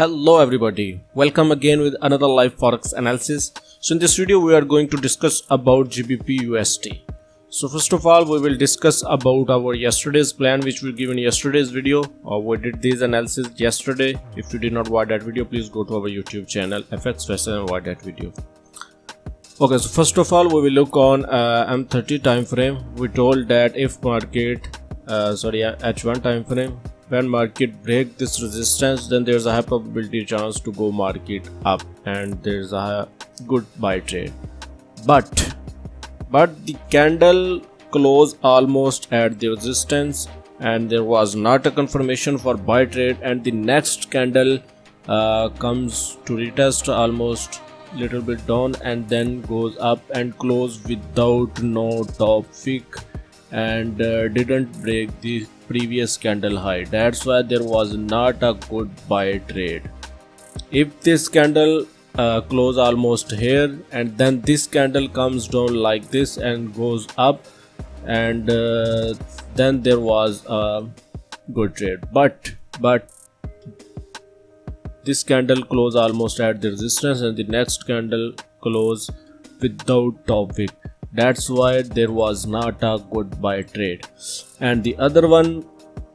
Hello everybody, welcome again with another live forex analysis. So in this video we are going to discuss about GBPUSD. So first of all we will discuss about our yesterday's plan which we given yesterday's video. We did this analysis yesterday. If you did not watch that video, please go to our YouTube channel FxFaisal and watch that video. Okay, so first of all we will look on M30 time frame. We told that if market H1 time frame, when market break this resistance, then there's a high probability chance to go market up and there's a good buy trade. But the candle closed almost at the resistance and there was not a confirmation for buy trade, and the next candle comes to retest almost little bit down and then goes up and close without no top wick and didn't break the previous candle high. That's why there was not a good buy trade. If this candle close almost here and then this candle comes down like this and goes up, and then there was a good trade, but this candle close almost at the resistance and the next candle close without top wick. That's why there was not a good buy trade. And the other one,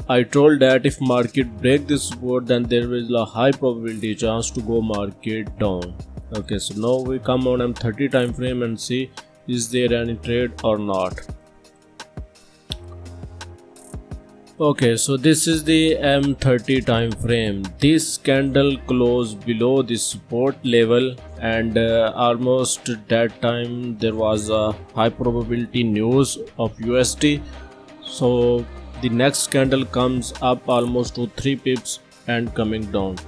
I told that if market break this support, then there is a high probability chance to go market down. Okay, so now we come on M30 time frame and see is there any trade or not. Okay, so this is the M30 time frame. This candle closed below the support level and almost that time there was a high probability news of USD. So the next candle comes up almost to 3 pips and coming down.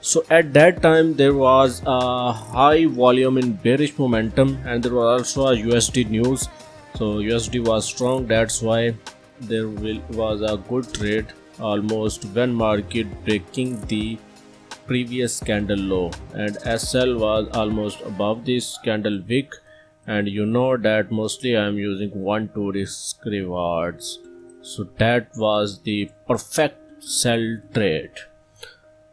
So at that time there was a high volume in bearish momentum and there was also a USD news. So USD was strong, that's why there was a good trade almost when market breaking the previous candle low, and SL was almost above this candle wick, and you know that mostly I am using 1-2 risk rewards. So that was the perfect sell trade.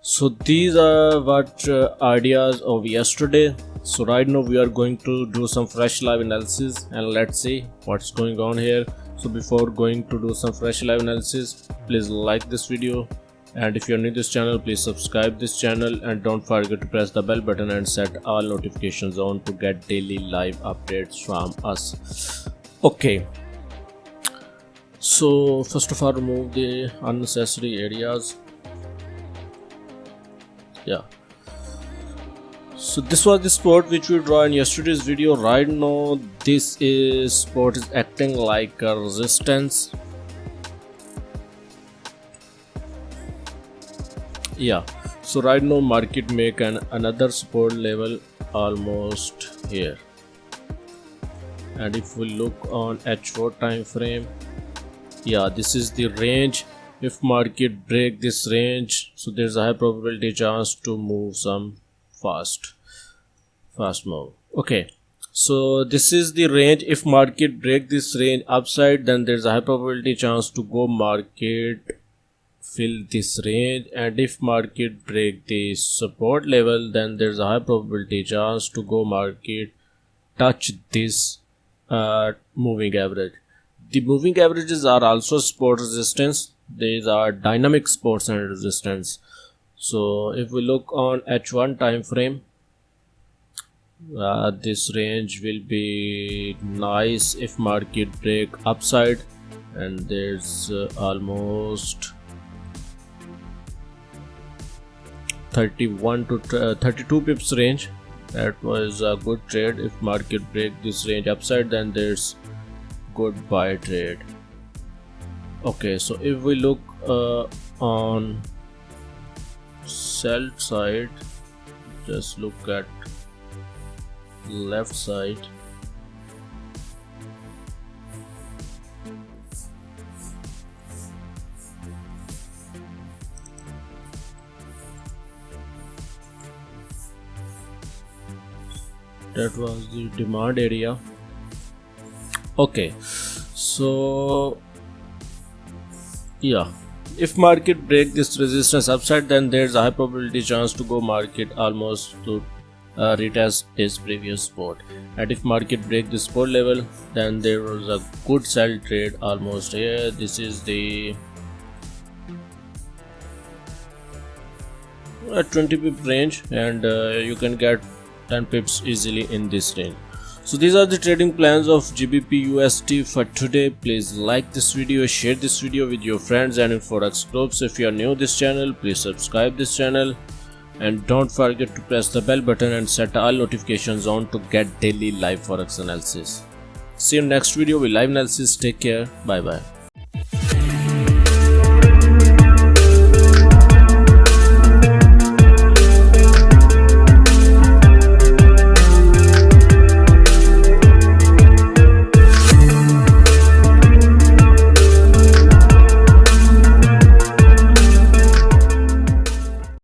So these are what ideas of yesterday. So right now we are going to do some fresh live analysis and let's see what's going on here. So before going to do some fresh live analysis, please like this video, and if you are new to this channel, please subscribe this channel and don't forget to press the bell button and set all notifications on to get daily live updates from us. Okay, so first of all, remove the unnecessary areas. Yeah, so this was the spot which we draw in yesterday's video. Right now this spot is acting like a resistance. Yeah, so right now market make another support level almost here, and if we look on H4 time frame, yeah, this is the range. If market break this range, so there's a high probability chance to move some fast move. Okay, so this is the range. If market break this range upside, then there's a high probability chance to go market fill this range, and if market break the support level, then there's a high probability chance to go market touch this moving average. The moving averages are also support resistance. These are dynamic supports and resistance. So if we look on H1 time frame, this range will be nice if market break upside, and there's almost 31 to 32 pips range. That was a good trade. If market break this range upside, then there's good buy trade. Okay, so if we look on sell side, just look at left side. That was the demand area. Okay, so yeah, If market break this resistance upside, then there's a high probability chance to go market almost to retest its previous support. And if market break the support level, then there was a good sell trade almost here. This is the 20 pip range, and you can get 10 pips easily in this range. So these are the trading plans of GBPUSD for today. Please like this video, share this video with your friends and in Forex groups. If you are new to this channel, please subscribe this channel and don't forget to press the bell button and set all notifications on to get daily live Forex analysis. See you in next video with live analysis. Take care. Bye bye.